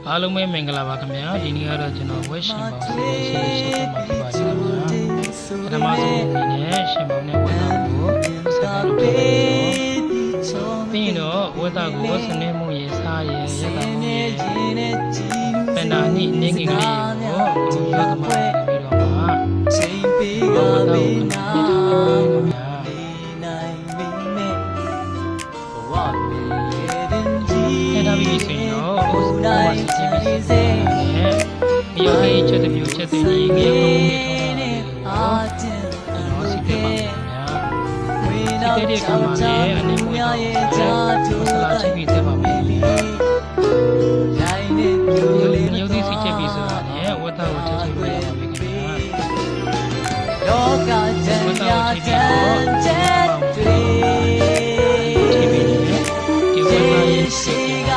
အားလုံးပဲမင်္ဂလာပါခင်ဗျာဒီနေ့ကတော့ကျွန်တော်ဝက်ရှင်ပေါင်းစီစဉ်ရှင်းပြမှာဖြစ်ပါတယ်ခင်ဗျာပထမဆုံးအနေနဲ့ရှင်ပေါင်းနဲ့ဝက်သားကိုဆက်လုပ်ပြပြီးတော့ဝက်သားကိုစနေမှုရေစားရေရက်တာမှုရေပန်နာနိနေငယ်ကလေးကိုရောသမားပြီးတော့မှချိန်ပေးဝက်သားကိုခဏပြထားလိုက်ပါခင်ဗျာဒါပြီးဆိုရင်တော့ဟိုစစီစီပြီးစေနဲ့ဒီအရေးချက်တစ်မျိုးချက်တွေကြီးငယ်ကုန်နေထောင်းတာတော့စီပေးပါခင်ဗျာစီပေးတဲ့အခါမှာလည်းအနေမွေးတော့ဆလာချက်ပြီးသက်ပါမယ်ရုပ်သီးစီချက်ပြီးဆိုတာနဲ့ဝတ်သားကိုထည့်ထည့်ပေးရပါမယ်ခင်ဗျာလောကကျန်ရာကျန်ချက်တွေထည့်ပေးတယ်ဒီဝတ်သားရဲ့စီက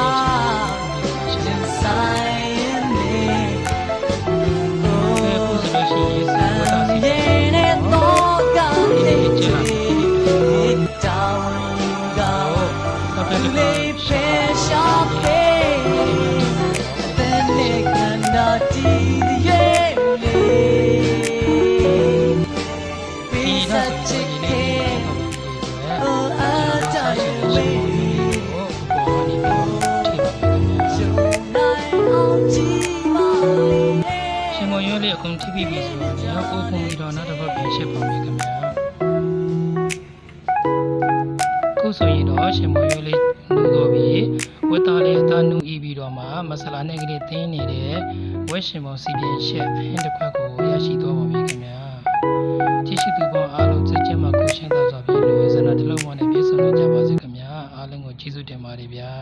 အကုန်ထိပြီးပြီဆိုတော့ကျွန်တော်ပုံပြီးတော့နောက်တစ်ပတ်ပြန်ရှင်းပါမယ်ခင်ဗျာခုဆိုရင်တော့ရှင်မရိုးလေးနူတော့ပြီးဝတ်သားလေးအသားနူဤပြီးတော့မှမဆလာနဲ့ကလေးတင်းနေတဲ့ဝက်ရှင်မောင်စီပြန်ရှက်ဟင်းတစ်ခွက်ကိုရရှိသွားပါပြီခင်ဗျာကြည့်ရှိသူပေါင်းအားလုံးစက်ချက်မှာကိုရှင်းသားစွာပြီးလူဝေစနာတစ်လုံးဝနဲ့ပြည့်စုံကြပါစေခင်ဗျာအားလုံးကိုကျေးဇူးတင်ပါတယ်ဗျာ